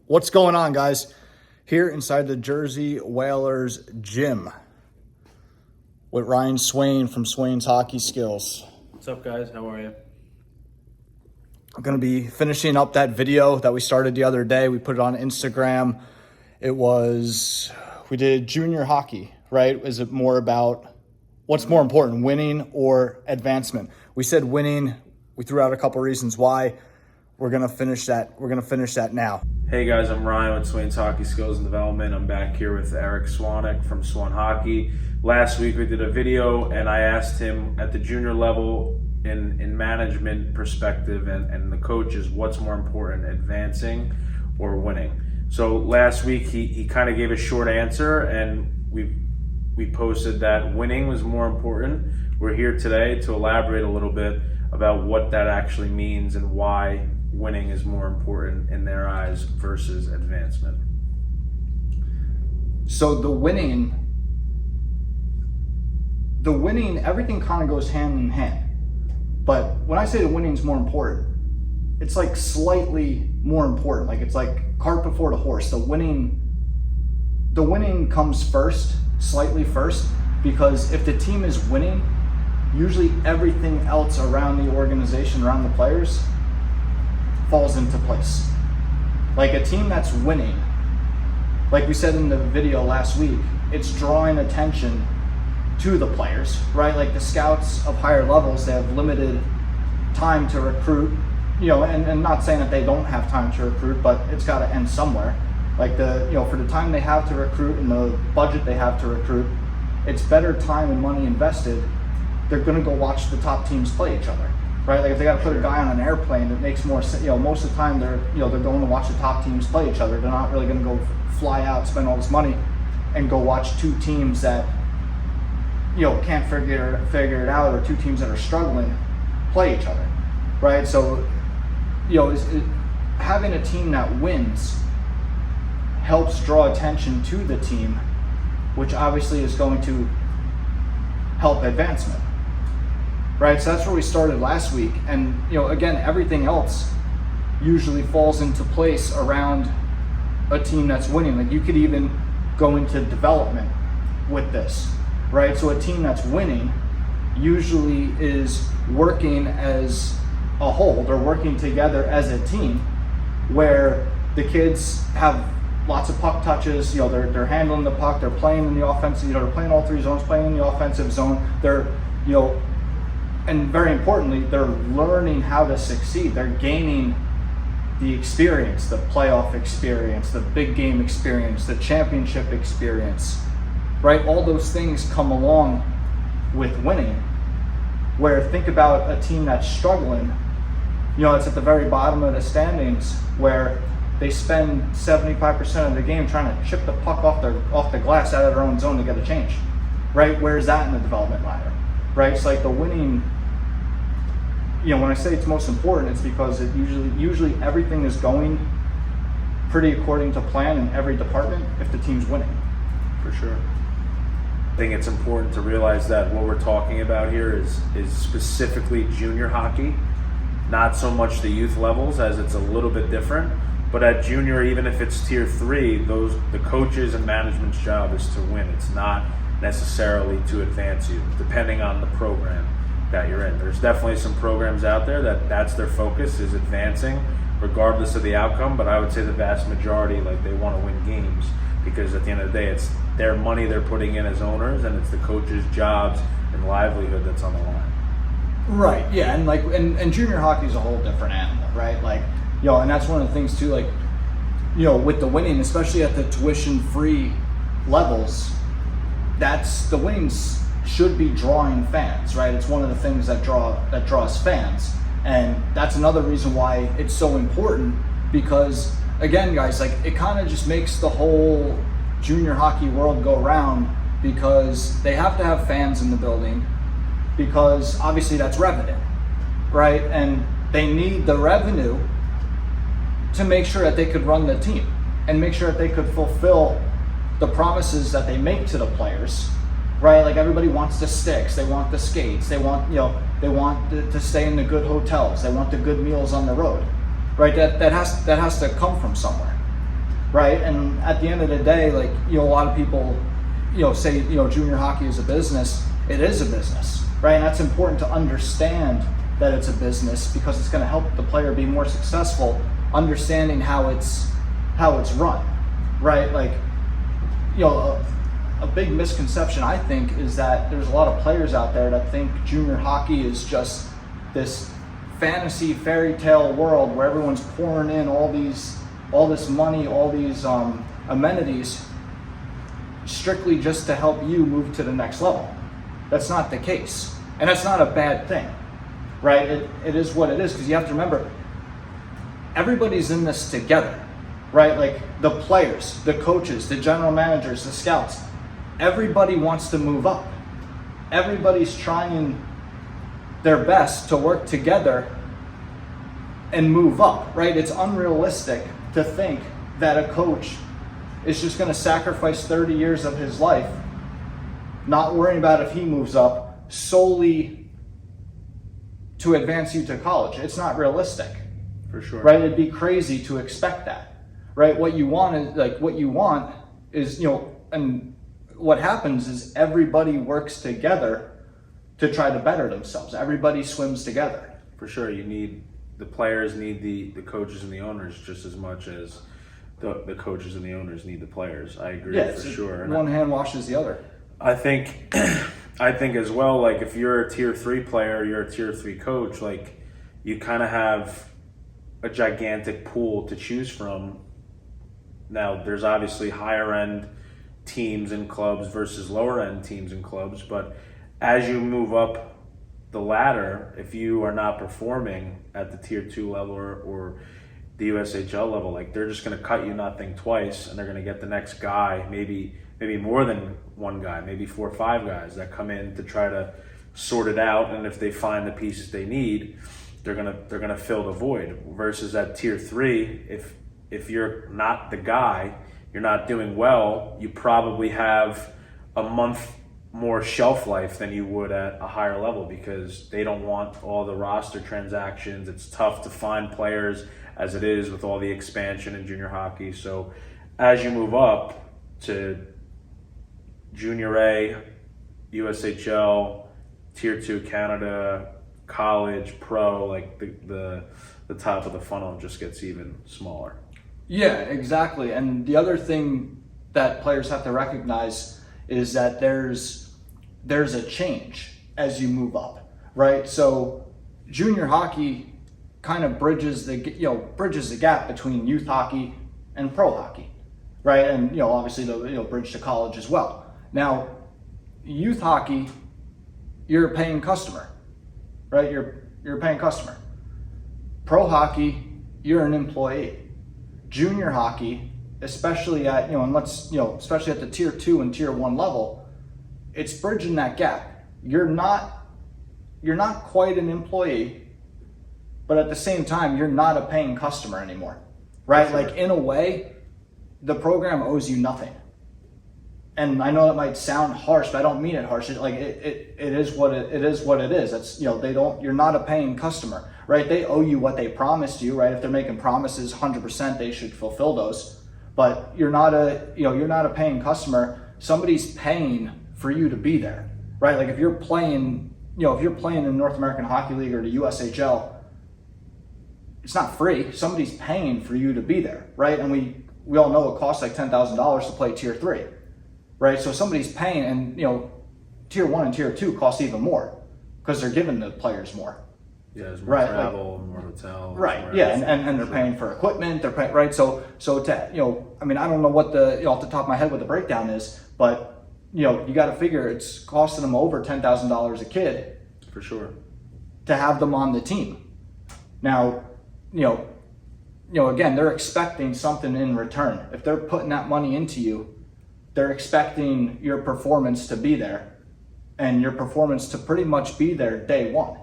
What's going on, guys? Here inside the Jersey Whalers gym with Ryan Swain from Swain's Hockey Skills. What's up, guys? How are you? I'm going to be finishing up that video that we started the other day. We put it on Instagram. We did junior hockey, right? Is it more about what's more important, winning or advancement? We said winning. We threw out a couple reasons why. We're going to finish that now. Hey guys, I'm Ryan with Swain's Hockey Skills and Development. I'm back here with Eric Swanek from Swan Hockey. Last week we did a video and I asked him at the junior level in management perspective and the coaches, what's more important, advancing or winning? So last week he kind of gave a short answer and we posted that winning was more important. We're here today to elaborate a little bit about what that actually means and why winning is more important in their eyes versus advancement. So the winning, everything kind of goes hand in hand. But when I say the winning is more important, it's like slightly more important. Like it's like cart before the horse. The winning comes first, slightly first, because if the team is winning, usually everything else around the organization, around the players, falls into place. Like a team that's winning, like we said in the video last week, it's drawing attention to the players, right? Like the scouts of higher levels, they have limited time to recruit, and not saying that they don't have time to recruit, but it's got to end somewhere. Like for the time they have to recruit and the budget they have to recruit, it's better time and money invested. They're going to go watch the top teams play each other, right? Like if they got to put a guy on an airplane, it makes more sense. Most of the time they're going to watch the top teams play each other. They're not really going to go fly out, spend all this money, and go watch two teams that can't figure it out, or two teams that are struggling play each other, right? So having a team that wins helps draw attention to the team, which obviously is going to help advancement. Right, so that's where we started last week, and again, everything else usually falls into place around a team that's winning. Like you could even go into development with this, right? So a team that's winning usually is working as a whole. They're working together as a team, where the kids have lots of puck touches. They're handling the puck. They're playing in the offensive. They're playing all three zones, playing in the offensive zone. They're and very importantly, they're learning how to succeed. They're gaining the experience, the playoff experience, the big game experience, the championship experience, right? All those things come along with winning. Where think about a team that's struggling, it's at the very bottom of the standings, where they spend 75% of the game trying to chip the puck off the glass out of their own zone to get a change, right? Where's that in the development ladder? Right, it's like the winning. When I say it's most important, it's because it usually everything is going pretty according to plan in every department if the team's winning. For sure. I think it's important to realize that what we're talking about here is specifically junior hockey, not so much the youth levels, as it's a little bit different. But at junior, even if it's tier 3, the coaches and management's job is to win. It's not necessarily to advance you, depending on the program that you're in. There's definitely some programs out there that's their focus, is advancing regardless of the outcome, but I would say the vast majority, like, they want to win games, because at the end of the day, it's their money they're putting in as owners, and it's the coaches' jobs and livelihood that's on the line. Right, yeah, and junior hockey is a whole different animal, right? Like, and that's one of the things too, like, with the winning, especially at the tuition-free levels, that's the winnings should be drawing fans, right? It's one of the things that draws fans, and that's another reason why it's so important. Because again, guys, like, it kind of just makes the whole junior hockey world go round, because they have to have fans in the building, because obviously that's revenue, right? And they need the revenue to make sure that they could run the team and make sure that they could fulfill the promises that they make to the players, right? Like, everybody wants the sticks, they want the skates, they want to stay in the good hotels, they want the good meals on the road, right? That has to come from somewhere, right? And at the end of the day, like, a lot of people, say, junior hockey is a business. It is a business, right? And that's important to understand that it's a business, because it's going to help the player be more successful, understanding how it's run, right? Like, a big misconception, I think, is that there's a lot of players out there that think junior hockey is just this fantasy fairy tale world where everyone's pouring in all this money, all these amenities, strictly just to help you move to the next level. That's not the case, and that's not a bad thing, right? It is what it is, because you have to remember, everybody's in this together, right? Like the players, the coaches, the general managers, the scouts, everybody wants to move up. Everybody's trying their best to work together and move up, right? It's unrealistic to think that a coach is just going to sacrifice 30 years of his life not worrying about if he moves up solely to advance you to college. It's not realistic. For sure. Right? It'd be crazy to expect that. Right? What you want is and what happens is everybody works together to try to better themselves. Everybody swims together. For sure. The players need the coaches and the owners just as much as the coaches and the owners need the players. I agree, for sure. One hand washes the other. I think as well, like if you're a tier 3 player, you're a tier 3 coach, like you kind of have a gigantic pool to choose from. Now, there's obviously higher end teams and clubs versus lower end teams and clubs, but as you move up the ladder, if you are not performing at the tier 2 level or the USHL level, like they're just going to cut you not think twice, and they're going to get the next guy, maybe more than one guy, maybe 4 or 5 guys that come in to try to sort it out, and if they find the pieces they need, they're gonna fill the void. Versus at tier 3, if you're not the guy, you're not doing well, you probably have a month more shelf life than you would at a higher level, because they don't want all the roster transactions. It's tough to find players as it is with all the expansion in junior hockey. So as you move up to Junior A, USHL, Tier 2 Canada, college, pro, like the top of the funnel just gets even smaller. Yeah, exactly. And the other thing that players have to recognize is that there's a change as you move up, right? So junior hockey kind of bridges the gap between youth hockey and pro hockey, right? And obviously the bridge to college as well. Now, youth hockey, you're a paying customer, right? You're a paying customer. Pro hockey, you're an employee. Junior hockey, especially at especially at the tier 2 and tier 1 level, it's bridging that gap. You're not quite an employee, but at the same time, you're not a paying customer anymore, right? Sure. Like in a way, the program owes you nothing. And I know that might sound harsh, but I don't mean it harsh. It is what it is. That's you're not a paying customer, right? They owe you what they promised you, right? If they're making promises 100%, they should fulfill those. But you're not a paying customer. Somebody's paying for you to be there, right? Like if you're playing in the North American Hockey League or the USHL, it's not free. Somebody's paying for you to be there, right? And we all know it costs like $10,000 to play tier 3. Right, so somebody's paying, and tier 1 and tier 2 cost even more because they're giving the players more. Yeah, there's more travel, more hotel. Right, yeah, and they're paying for equipment. They're paying, right. So to I mean, I don't know what off the top of my head what the breakdown is, but you got to figure it's costing them over $10,000 a kid. For sure. To have them on the team. Now, again, they're expecting something in return. If they're putting that money into you, they're expecting your performance to be there, and your performance to pretty much be there day one,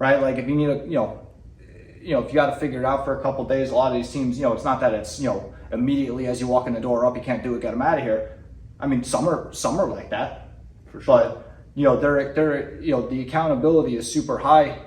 right? Like if you need if you got to figure it out for a couple of days, a lot of these teams, it's not that it's immediately as you walk in the door up, you can't do it, get them out of here. I mean, some are like that, for sure. But they're the accountability is super high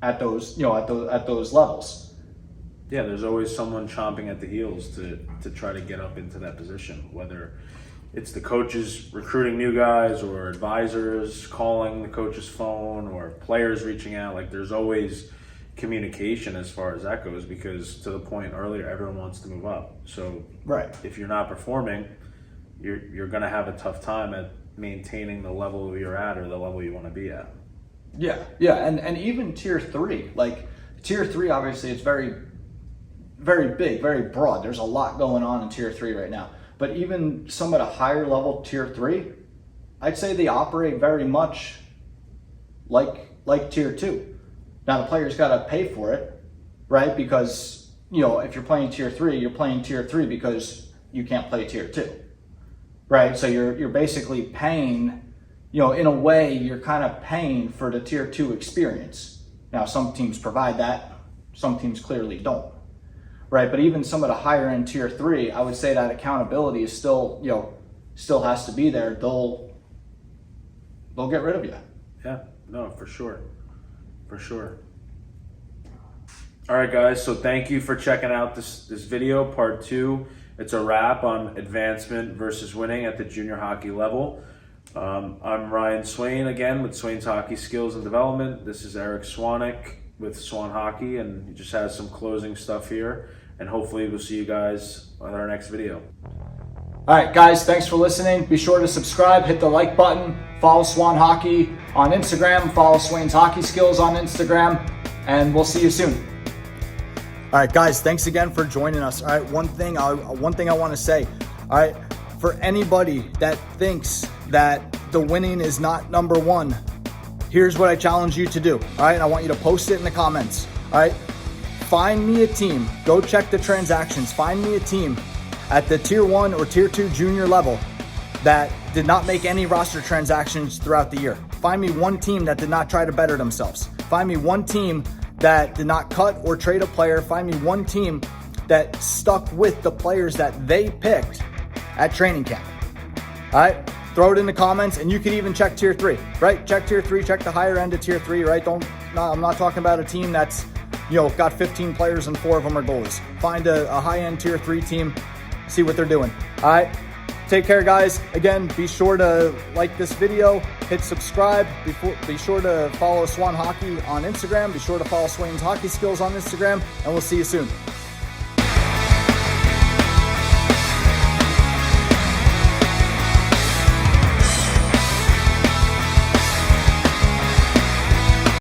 at those at those levels. Yeah, there's always someone chomping at the heels to try to get up into that position, whether it's the coaches recruiting new guys or advisors calling the coach's phone or players reaching out. Like, there's always communication as far as that goes, because to the point earlier, everyone wants to move up. So Right. if you're not performing, you're going to have a tough time at maintaining the level you're at or the level you want to be at. Yeah, and even tier 3, like tier 3, obviously it's very, very big, very broad. There's a lot going on in tier 3 right now. But even some at a higher level, tier 3, I'd say they operate very much like tier 2. Now the player's got to pay for it, right? Because, if you're playing tier 3, you're playing tier 3 because you can't play tier 2, right? So you're basically paying, in a way, you're kind of paying for the tier 2 experience. Now some teams provide that, some teams clearly don't. Right, but even some of the higher end tier 3, I would say that accountability is still, still has to be there. They'll get rid of you. Yeah, no, for sure. All right, guys. So thank you for checking out this video, part 2. It's a wrap on advancement versus winning at the junior hockey level. I'm Ryan Swain again with Swain's Hockey Skills and Development. This is Eric Swanek with Swan Hockey, and he just has some closing stuff here. And hopefully we'll see you guys on our next video. All right, guys, thanks for listening. Be sure to subscribe, hit the like button, follow Swan Hockey on Instagram, follow Swain's Hockey Skills on Instagram, and we'll see you soon. All right, guys, thanks again for joining us. All right, one thing I want to say, all right, for anybody that thinks that the winning is not number one, here's what I challenge you to do. All right, I want you to post it in the comments. All right. Find me a team. Go check the transactions. Find me a team at the tier 1 or tier 2 junior level that did not make any roster transactions throughout the year. Find me one team that did not try to better themselves. Find me one team that did not cut or trade a player. Find me one team that stuck with the players that they picked at training camp. All right? Throw it in the comments, and you can even check tier 3, right? Check tier 3, check the higher end of tier 3, right? I'm not talking about a team that's got 15 players and 4 of them are goalies. Find a high-end tier 3 team, see what they're doing. All right, take care, guys. Again, be sure to like this video, hit subscribe. Be sure to follow Swan Hockey on Instagram. Be sure to follow Swain's Hockey Skills on Instagram, and we'll see you soon.